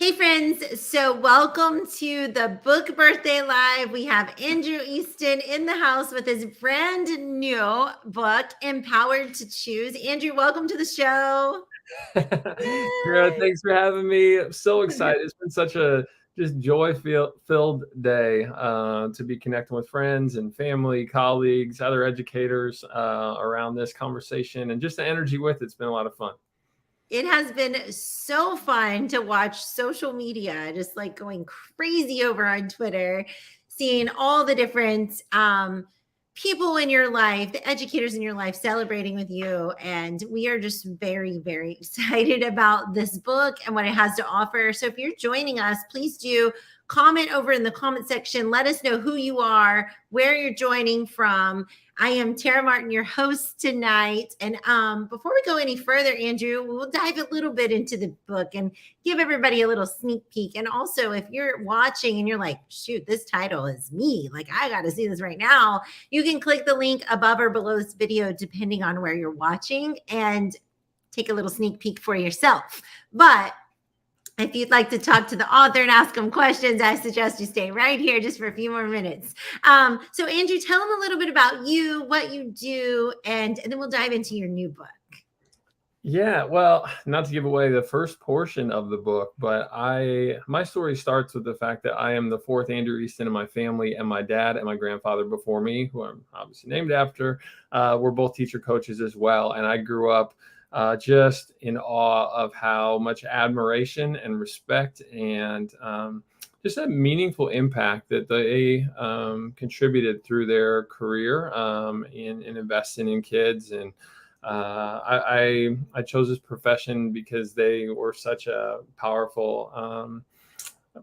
Hey friends, so welcome to the Book Birthday Live. We have Andrew Easton in the house with his brand new book, Empowered to Choose. Andrew, welcome to the show. Yeah, thanks for having me. I'm so excited. It's been such a just joy-filled day to be connecting with friends and family, colleagues, other educators around this conversation, and just the energy with it's been a lot of fun. It has been so fun to watch social media, just like going crazy over on Twitter, seeing all the different people in your life, the educators in your life celebrating with you. And we are just very, very excited about this book and what it has to offer. So if you're joining us, please do comment over in the comment section. Let us know who you are, where you're joining from. I am Tara Martin, your host tonight. And before we go any further, Andrew, we'll dive a little bit into the book and give everybody a little sneak peek. And also, if you're watching and you're like, shoot, this title is me, like I got to see this right now, you can click the link above or below this video, depending on where you're watching, and take a little sneak peek for yourself. But if you'd like to talk to the author and ask them questions, I suggest you stay right here just for a few more minutes. So Andrew, tell them a little bit about you, what you do, and then we'll dive into your new book. Yeah, well, not to give away the first portion of the book, but my story starts with the fact that I am the fourth Andrew Easton in my family, and my dad and my grandfather before me, who I'm obviously named after, were both teacher coaches as well. And I grew up just in awe of how much admiration and respect and just a meaningful impact that they contributed through their career in investing in kids. And I chose this profession because they were such a powerful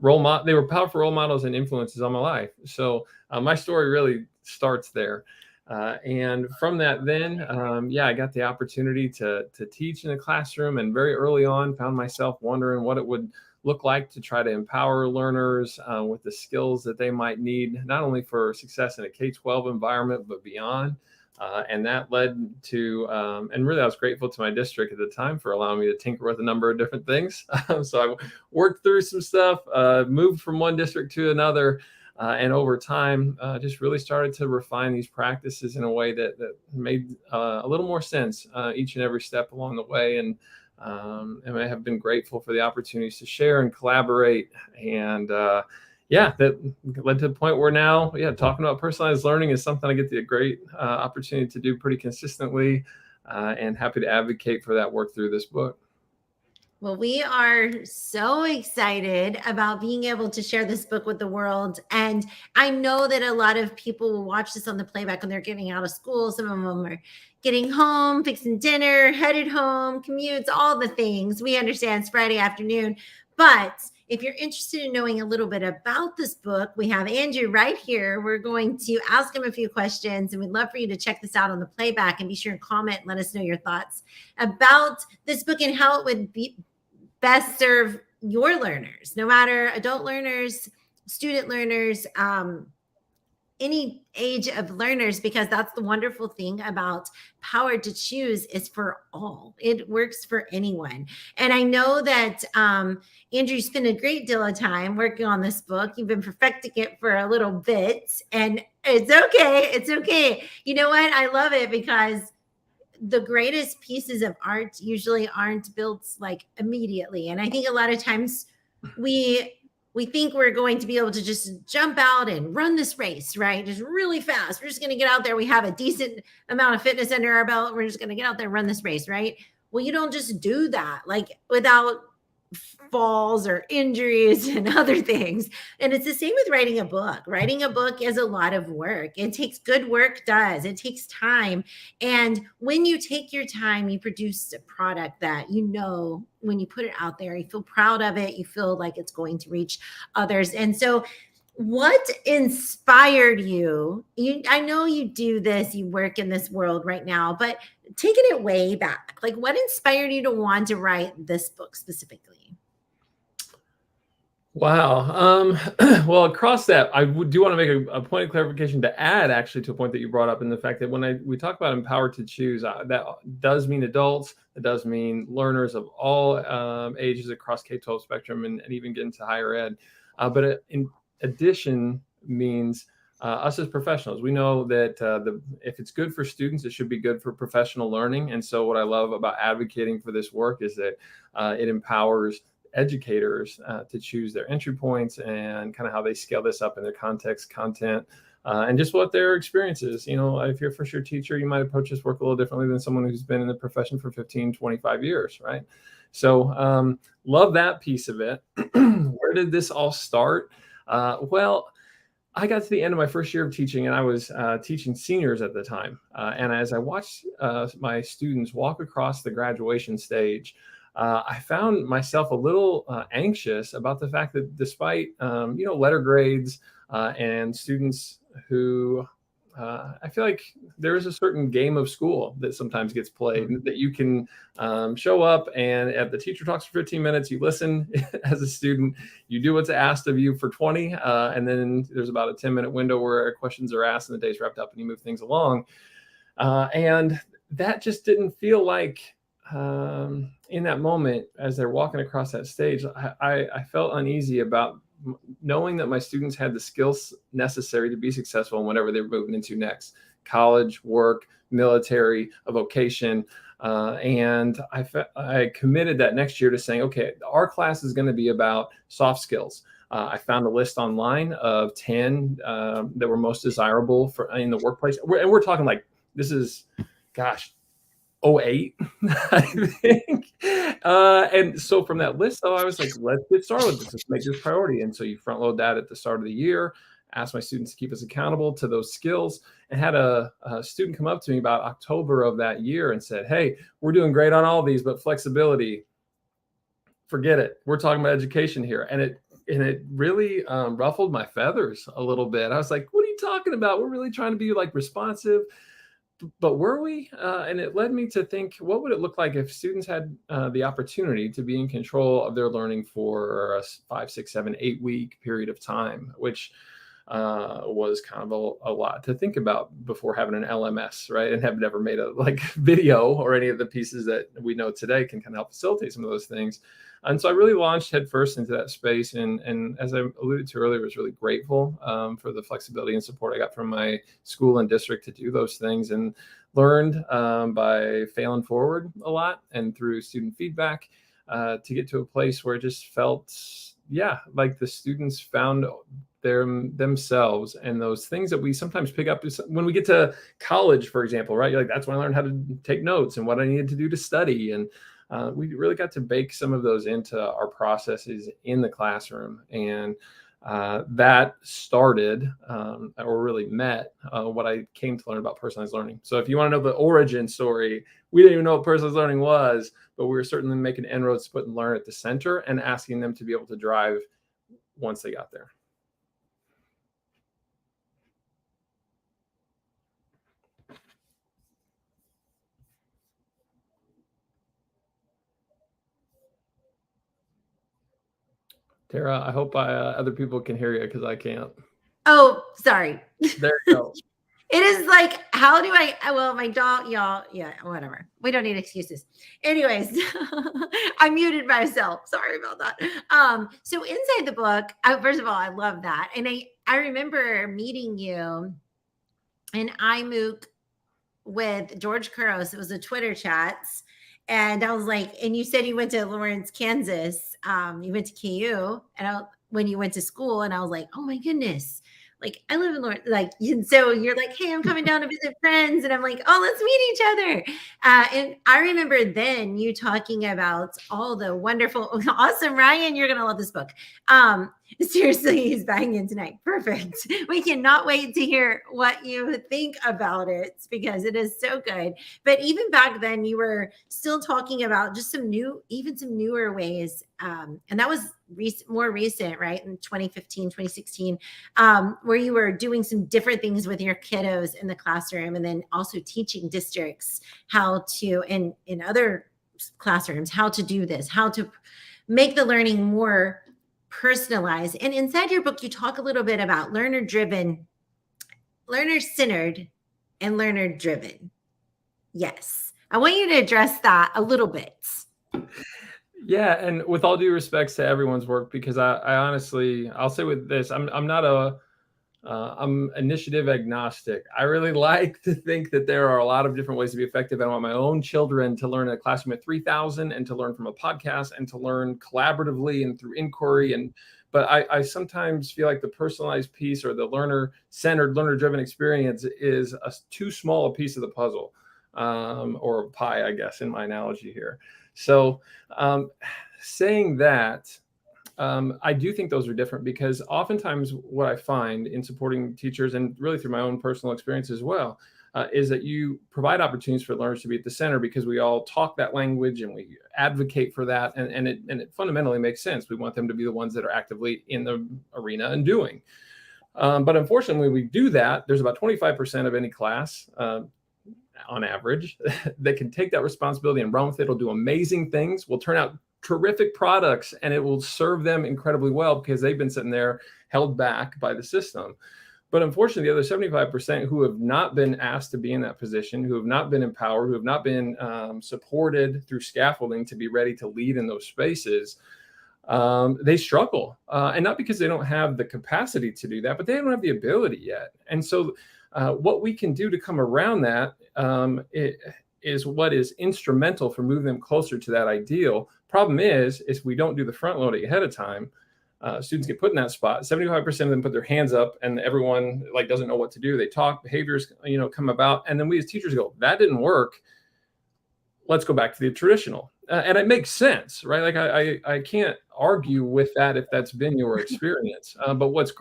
role model. They were powerful role models and influences on my life. So my story really starts there. And from that, then, I got the opportunity to teach in a classroom, and very early on found myself wondering what it would look like to try to empower learners with the skills that they might need, not only for success in a K-12 environment, but beyond. And that led to, and really I was grateful to my district at the time for allowing me to tinker with a number of different things. So I worked through some stuff, moved from one district to another, and over time, just really started to refine these practices in a way that made a little more sense each and every step along the way. And I have been grateful for the opportunities to share and collaborate. And that led to the point where now, talking about personalized learning is something I get the great opportunity to do pretty consistently, and happy to advocate for that work through this book. Well, we are so excited about being able to share this book with the world. And I know that a lot of people will watch this on the playback when they're getting out of school. Some of them are getting home, fixing dinner, headed home, commutes, all the things. We understand it's Friday afternoon. But if you're interested in knowing a little bit about this book, we have Andrew right here. We're going to ask him a few questions, and we'd love for you to check this out on the playback and be sure and comment and let us know your thoughts about this book and how it would be best serve your learners, no matter adult learners, student learners, any age of learners, because that's the wonderful thing about Power to Choose is for all. It works for anyone. And I know that Andrew spent a great deal of time working on this book. You've been perfecting it for a little bit, and it's okay. It's okay. You know what? I love it because the greatest pieces of art usually aren't built like immediately. And I think a lot of times we think we're going to be able to just jump out and run this race, right? Just really fast. We're just going to get out there. We have a decent amount of fitness under our belt. We're just going to get out there and run this race, right? Well, you don't just do that like without falls or injuries and other things. And it's the same with writing a book. Writing a book is a lot of work. It takes good work, does. It takes time. And when you take your time, you produce a product that when you put it out there, you feel proud of it. You feel like it's going to reach others. And so what inspired you? I know you do this, you work in this world right now, but taking it way back, like what inspired you to want to write this book specifically? Wow. Well, across that, do want to make a point of clarification to add actually to a point that you brought up in the fact that we talk about empowered to choose, that does mean adults. It does mean learners of all ages across K-12 spectrum and even get into higher ed. But in addition means us as professionals. We know that if it's good for students, it should be good for professional learning. And so what I love about advocating for this work is that it empowers educators to choose their entry points and kind of how they scale this up in their context, content, and just what their experience is. You know, if you're a first year teacher, you might approach this work a little differently than someone who's been in the profession for 15, 25 years, right? So love that piece of it. Where did this all start? Well, I got to the end of my first year of teaching, and I was teaching seniors at the time. And as I watched my students walk across the graduation stage, I found myself a little anxious about the fact that despite letter grades and students who I feel like there is a certain game of school that sometimes gets played, that you can show up and if the teacher talks for 15 minutes, you listen as a student, you do what's asked of you for 20, and then there's about a 10-minute window where questions are asked and the day's wrapped up and you move things along. And that just didn't feel like in that moment, as they're walking across that stage, I felt uneasy about knowing that my students had the skills necessary to be successful in whatever they're moving into next: college, work, military, a vocation. And I committed that next year to saying, okay, our class is going to be about soft skills. I found a list online of 10 that were most desirable for in the workplace. And we're talking like, this is, gosh, '08, I think. And so from that list, though, I was like, let's get started with this. Let's make this priority. And so you front load that at the start of the year, ask my students to keep us accountable to those skills, and had a student come up to me about October of that year and said, hey, we're doing great on all these, but flexibility, forget it. We're talking about education here. And it really ruffled my feathers a little bit. I was like, what are you talking about? We're really trying to be like responsive. But were we? And it led me to think, what would it look like if students had the opportunity to be in control of their learning for a 5, 6, 7, 8 week period of time, which was kind of a lot to think about before having an LMS, right? And have never made a like video or any of the pieces that we know today can kind of help facilitate some of those things. And so I really launched headfirst into that space. And as I alluded to earlier, was really grateful for the flexibility and support I got from my school and district to do those things, and learned by failing forward a lot and through student feedback to get to a place where it just felt, like the students found themselves and those things that we sometimes pick up when we get to college, for example, right? You're like, that's when I learned how to take notes and what I needed to do to study. And we really got to bake some of those into our processes in the classroom. And that started or really met what I came to learn about personalized learning. So if you want to know the origin story, we didn't even know what personalized learning was, but we were certainly making inroads to put learn at the center and asking them to be able to drive once they got there. Tara, I hope other people can hear you because I can't. Oh, sorry. There you go. It is like, how do well, my dog, y'all, yeah, whatever. We don't need excuses. Anyways, I muted myself. Sorry about that. So inside the book, first of all, I love that. And I remember meeting you in iMOOC with George Kuros. It was a Twitter chats. And I was like, and you said you went to Lawrence, Kansas. You went to KU when you went to school. And I was like, oh my goodness. Like, I live in Lawrence. Like, and so you're like, hey, I'm coming down to visit friends. And I'm like, oh, let's meet each other. And I remember then you talking about all the wonderful, awesome, Ryan, you're going to love this book. Seriously, he's banging tonight. Perfect. We cannot wait to hear what you think about it because it is so good. But even back then, you were still talking about just some newer ways. And that was more recent, right? In 2015, 2016, where you were doing some different things with your kiddos in the classroom, and then also teaching districts how to, in other classrooms, how to do this, how to make the learning more Personalize. And inside your book, you talk a little bit about learner driven, learner centered, and learner driven. Yes. I want you to address that a little bit. Yeah, and with all due respects to everyone's work, because I honestly, I'll say with this, I'm not I'm initiative agnostic. I really like to think that there are a lot of different ways to be effective. I want my own children to learn in a classroom at 3,000 and to learn from a podcast and to learn collaboratively and through inquiry. But I sometimes feel like the personalized piece or the learner-centered, learner-driven experience is too small a piece of the puzzle, or pie, I guess, in my analogy here. So saying that, I do think those are different, because oftentimes what I find in supporting teachers, and really through my own personal experience as well, is that you provide opportunities for learners to be at the center, because we all talk that language and we advocate for that. And it fundamentally makes sense. We want them to be the ones that are actively in the arena and doing. But unfortunately, when we do that, there's about 25% of any class, on average, that can take that responsibility and run with it. It'll do amazing things, will turn out terrific products, and it will serve them incredibly well because they've been sitting there held back by the system. But unfortunately, the other 75% who have not been asked to be in that position, who have not been empowered, who have not been supported through scaffolding to be ready to lead in those spaces, they struggle. And not because they don't have the capacity to do that, but they don't have the ability yet. And so what we can do to come around that is what is instrumental for moving them closer to that ideal. Problem is we don't do the front loading ahead of time. Students get put in that spot. 75% of them put their hands up, and everyone doesn't know what to do. They talk, behaviors come about, and then we as teachers go, that didn't work. Let's go back to the traditional. And it makes sense, right? Like I can't argue with that if that's been your experience. But what's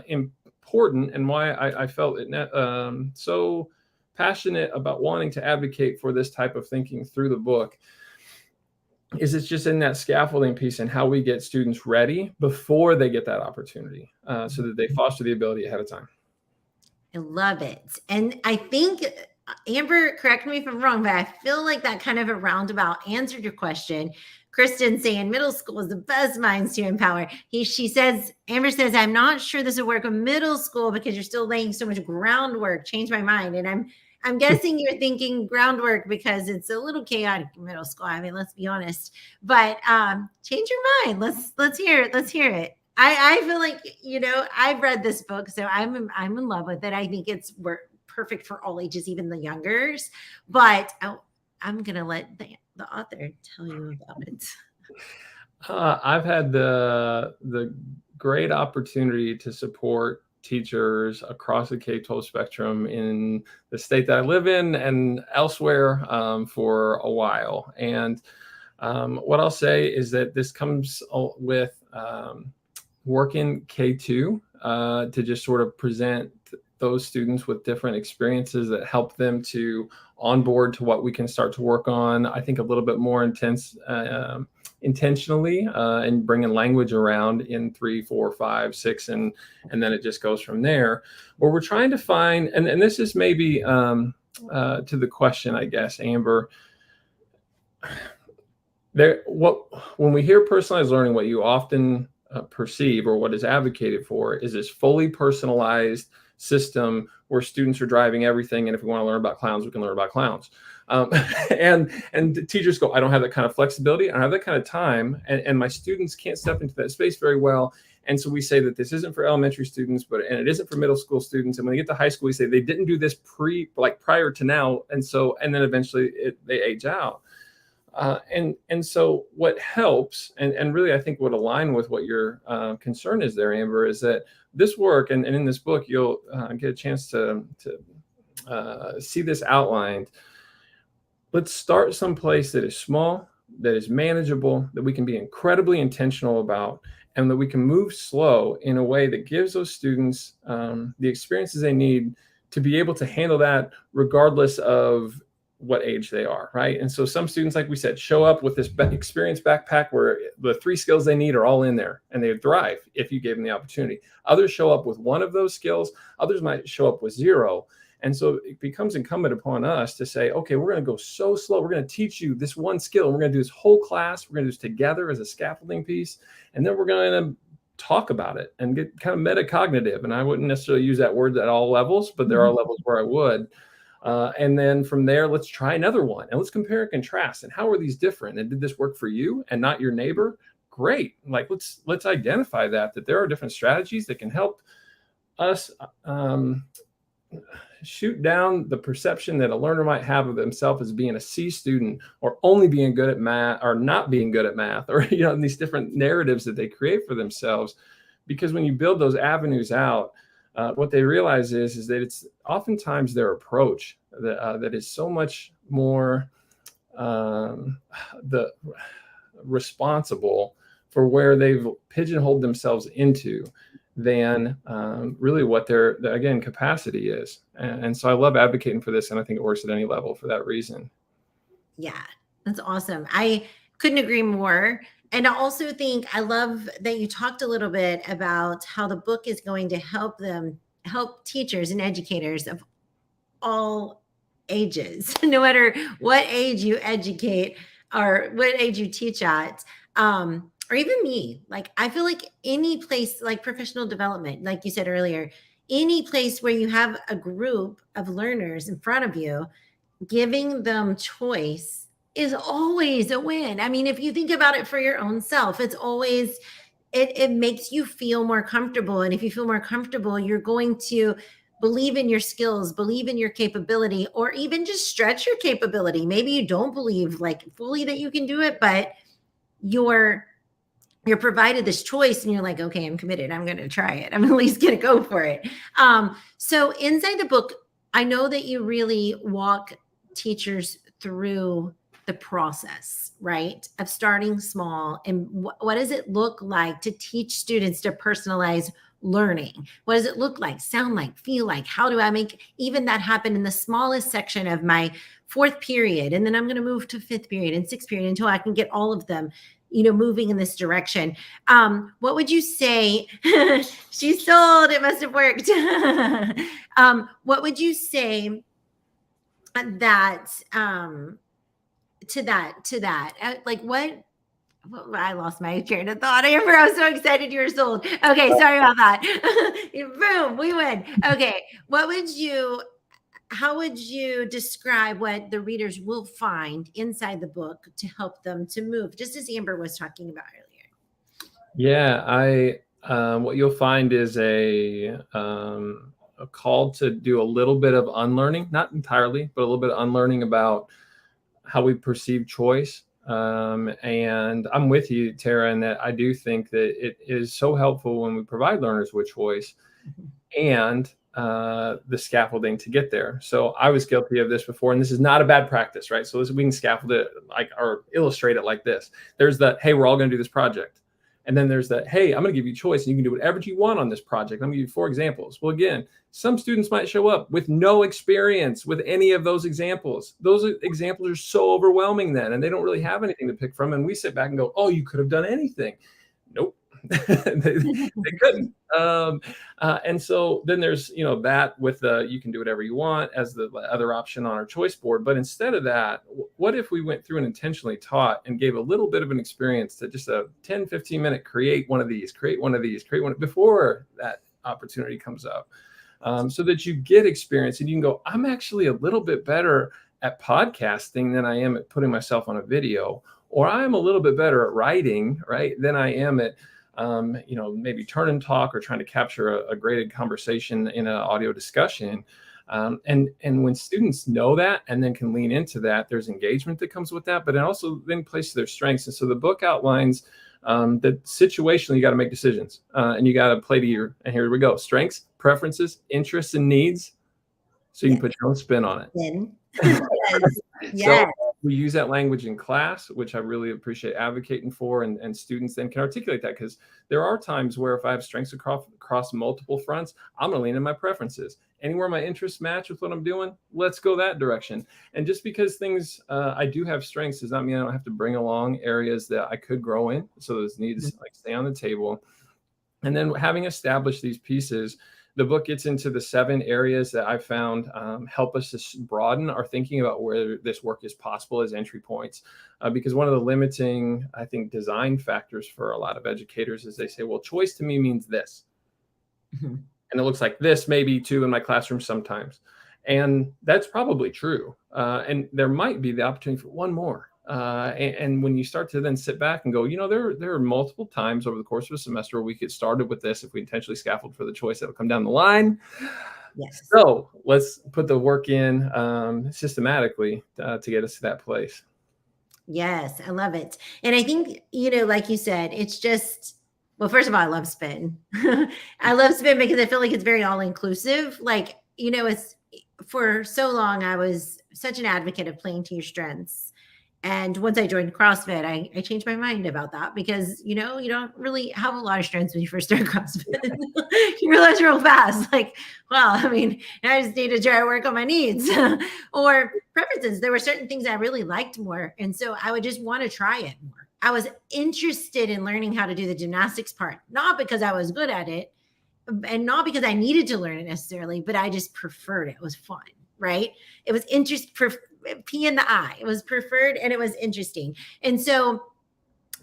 important, and why I felt it so passionate about wanting to advocate for this type of thinking through the book, is it's just in that scaffolding piece and how we get students ready before they get that opportunity, so that they foster the ability ahead of time. I love it. And I think, Amber, correct me if I'm wrong, but I feel like that kind of a roundabout answered your question. Kristen saying middle school is the best minds to empower. Amber says, I'm not sure this would work in middle school because you're still laying so much groundwork. Change my mind. And I'm guessing you're thinking groundwork because it's a little chaotic in middle school. I mean, let's be honest. But change your mind. Let's hear it. Let's hear it. I feel like, I've read this book, so I'm in love with it. I think it's perfect for all ages, even the youngers. But I'm gonna let the author tell you about it. I've had the great opportunity to support teachers across the K-12 spectrum in the state that I live in and elsewhere for a while. And what I'll say is that this comes with working K2 to just sort of present those students with different experiences that help them to onboard to what we can start to work on, I think, a little bit more intentionally, and bringing language around in 3, 4, 5, 6, and then it just goes from there. Where we're trying to find, and this is maybe to the question, I guess, Amber, when we hear personalized learning, what you often perceive, or what is advocated for, is this fully personalized system where students are driving everything, and if we want to learn about clowns, we can learn about clowns. And teachers go, I don't have that kind of flexibility, I don't have that kind of time, and my students can't step into that space very well. And so we say that this isn't for elementary students, and it isn't for middle school students. And when they get to high school, we say they didn't do this prior to now, and then eventually they age out. And so what helps, and really I think would align with what your concern is there, Amber, is that this work, and in this book, you'll get a chance to see this outlined. Let's start someplace that is small, that is manageable, that we can be incredibly intentional about, and that we can move slow in a way that gives those students the experiences they need to be able to handle that regardless of what age they are, right? And so some students, like we said, show up with this experience backpack where the 3 skills they need are all in there, and they thrive if you gave them the opportunity. Others show up with one of those skills. Others might show up with 0. And so it becomes incumbent upon us to say, okay, we're going to go so slow. We're going to teach you this one skill. And we're going to do this whole class. We're going to do this together as a scaffolding piece. And then we're going to talk about it and get kind of metacognitive. And I wouldn't necessarily use that word at all levels, but there are levels where I would. And then from there, let's try another one and let's compare and contrast. And how are these different? And did this work for you and not your neighbor? Great. Like, let's identify that there are different strategies that can help us shoot down the perception that a learner might have of themselves as being a C student or only being good at math or not being good at math, or, these different narratives that they create for themselves. Because when you build those avenues out, what they realize is that it's oftentimes their approach that is so much more responsible for where they've pigeonholed themselves into than really what their again, capacity is. And so I love advocating for this, and I think it works at any level for that reason. Yeah, that's awesome. I couldn't agree more. And I also think I love that you talked a little bit about how the book is going to help teachers and educators of all ages, no matter what age you educate or what age you teach at. Or even me, like, I feel like any place like professional development, like you said earlier, any place where you have a group of learners in front of you, giving them choice is always a win. I mean, if you think about it for your own self, it's always, it makes you feel more comfortable. And if you feel more comfortable, you're going to believe in your skills, believe in your capability, or even just stretch your capability. Maybe you don't believe like fully that you can do it, but you're provided this choice and you're like, okay, I'm committed. I'm going to try it. I'm at least going to go for it. So inside the book, I know that you really walk teachers through the process, right? Of starting small. And what does it look like to teach students to personalize learning? What does it look like, sound like, feel like? How do I make even that happen in the smallest section of my fourth period? And then I'm going to move to fifth period and sixth period until I can get all of them moving in this direction. What would you say? She sold, it must have worked. What would you say that to that? Like what? I lost my train of thought. I was so excited you were sold. Okay, sorry about that. Boom, we win. Okay, how would you describe what the readers will find inside the book to help them to move, just as Amber was talking about earlier? Yeah, what you'll find is a call to do a little bit of unlearning, not entirely, but a little bit of unlearning about how we perceive choice. And I'm with you, Tara, in that I do think that it is so helpful when we provide learners with choice and the scaffolding to get there. So I was guilty of this before, and this is not a bad practice, right? So we can scaffold it like, or illustrate it like this. There's the, hey, we're all going to do this project. And then there's the, hey, I'm going to give you choice and you can do whatever you want on this project. I'm going to give you 4 examples. Well, again, some students might show up with no experience with any of those examples. Those examples are so overwhelming then, and they don't really have anything to pick from. And we sit back and go, oh, you could have done anything. Nope. they couldn't. And so then there's, that with the, you can do whatever you want as the other option on our choice board. But instead of that, what if we went through and intentionally taught and gave a little bit of an experience to just a 10, 15 minute, create one of these before that opportunity comes up, so that you get experience and you can go, I'm actually a little bit better at podcasting than I am at putting myself on a video, or I'm a little bit better at writing, right, than I am at maybe turn and talk or trying to capture a graded conversation in an audio discussion. And when students know that and then can lean into that, there's engagement that comes with that, but it also then plays to their strengths. And so the book outlines that situationally you got to make decisions and you got to play to your, and here we go, strengths, preferences, interests, and needs. So you can put your own spin on it. Yes. So we use that language in class, which I really appreciate advocating for, and students then can articulate that, because there are times where if I have strengths across multiple fronts, I'm going to lean in my preferences. Anywhere my interests match with what I'm doing, let's go that direction. And just because things, I do have strengths does not mean I don't have to bring along areas that I could grow in. So those needs like stay on the table. And then having established these pieces, The book gets into the 7 areas that I found help us to broaden our thinking about where this work is possible as entry points. Because one of the limiting, I think, design factors for a lot of educators is they say, well, choice to me means this. Mm-hmm. And it looks like this maybe too in my classroom sometimes. And that's probably true. And there might be the opportunity for one more. And when you start to then sit back and go, there are multiple times over the course of a semester where we get started with this if we intentionally scaffold for the choice that will come down the line. Yes. So let's put the work in systematically to get us to that place. Yes, I love it. And I think, like you said, it's just, well, first of all, I love spin. I love spin because I feel like it's very all inclusive. Like, it's for so long, I was such an advocate of playing to your strengths. And once I joined CrossFit, I changed my mind about that because, you don't really have a lot of strengths when you first start CrossFit. You realize real fast, like, well, I just need to try to work on my needs or preferences. There were certain things I really liked more. And so I would just want to try it more. I was interested in learning how to do the gymnastics part, not because I was good at it and not because I needed to learn it necessarily, but I just preferred it. It was fun, right? It was P in the eye. It was preferred and it was interesting. And so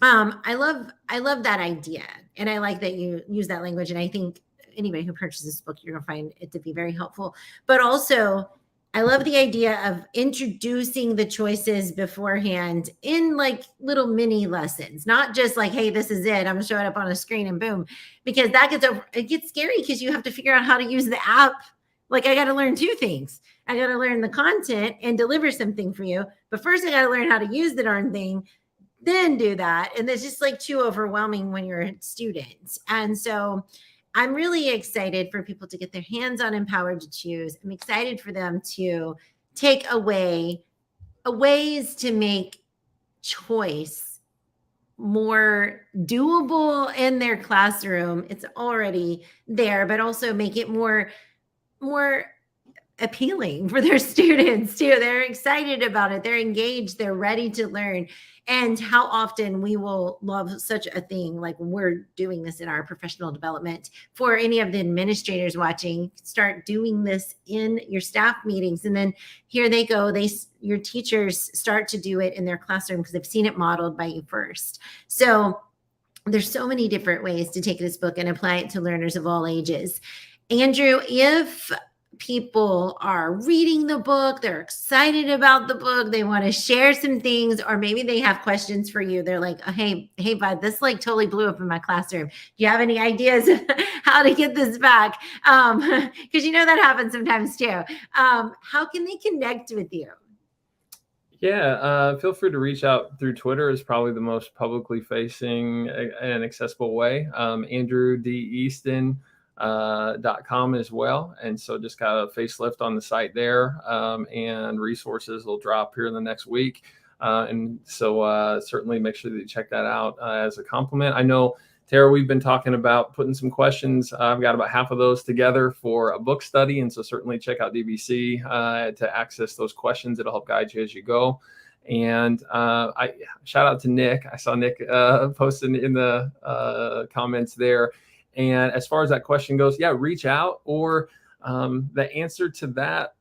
I love that idea. And I like that you use that language. And I think anybody who purchases this book, you're going to find it to be very helpful. But also, I love the idea of introducing the choices beforehand in like little mini lessons, not just like, hey, this is it. I'm showing up on a screen and boom, because it gets scary because you have to figure out how to use the app. Like I got to learn 2 things. I got to learn the content and deliver something for you. But first I got to learn how to use the darn thing, then do that. And it's just like too overwhelming when you're a student. And so I'm really excited for people to get their hands on Empowered to Choose. I'm excited for them to take away ways to make choice more doable in their classroom. It's already there, but also make it more appealing for their students too. They're excited about it. They're engaged. They're ready to learn. And how often we will love such a thing like we're doing this in our professional development. For any of the administrators watching, start doing this in your staff meetings. And then here they go. Your teachers start to do it in their classroom because they've seen it modeled by you first. So there's so many different ways to take this book and apply it to learners of all ages. Andrew, if people are reading the book, they're excited about the book, they want to share some things, or maybe they have questions for you. They're like, hey, bud, this like totally blew up in my classroom. Do you have any ideas how to get this back? Because that happens sometimes too. How can they connect with you? Yeah, feel free to reach out through Twitter is probably the most publicly facing and accessible way. Andrew D. Easton. .com as well. And so just got a facelift on the site there, and resources will drop here in the next week. And so certainly make sure that you check that out as a compliment. I know, Tara, we've been talking about putting some questions. I've got about half of those together for a book study. And so certainly check out DBC to access those questions. It'll help guide you as you go. And I shout out to Nick. I saw Nick posting in the comments there. And as far as that question goes, yeah, reach out, or the answer to that,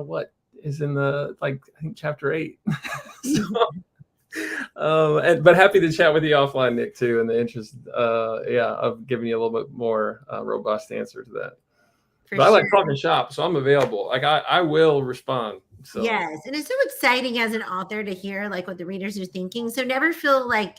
what is in I think chapter 8. But happy to chat with you offline, Nick, too, in the interest, of giving you a little bit more robust answer to that. But I like talking shop, so I'm available. Like I will respond. So. Yes, and it's so exciting as an author to hear like what the readers are thinking. So never feel like,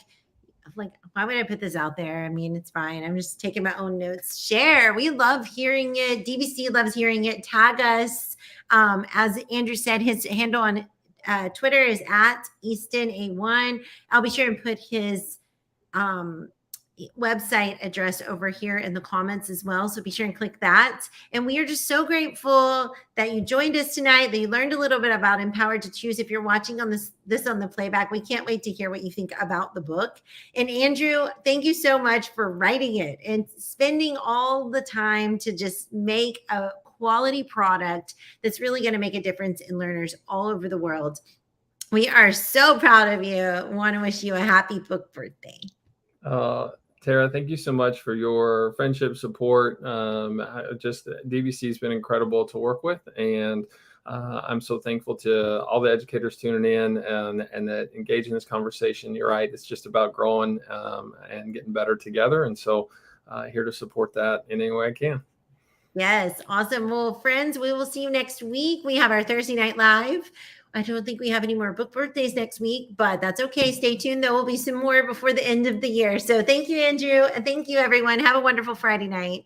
why would I put this out there? It's fine. I'm just taking my own notes. Share. We love hearing it. DBC loves hearing it. Tag us. As Andrew said, his handle on Twitter is at EastonA1. I'll be sure and put his website address over here in the comments as well. So be sure and click that. And we are just so grateful that you joined us tonight, that you learned a little bit about Empowered to Choose. If you're watching on this on the playback, we can't wait to hear what you think about the book. And Andrew, thank you so much for writing it and spending all the time to just make a quality product that's really going to make a difference in learners all over the world. We are so proud of you. Want to wish you a happy book birthday. Tara, thank you so much for your friendship support. DVC has been incredible to work with, and I'm so thankful to all the educators tuning in and that engage in this conversation. You're right; it's just about growing and getting better together, and so here to support that in any way I can. Yes, awesome. Well, friends, we will see you next week. We have our Thursday Night Live. I don't think we have any more book birthdays next week, but that's okay. Stay tuned. There will be some more before the end of the year. So thank you, Andrew. And thank you, everyone. Have a wonderful Friday night.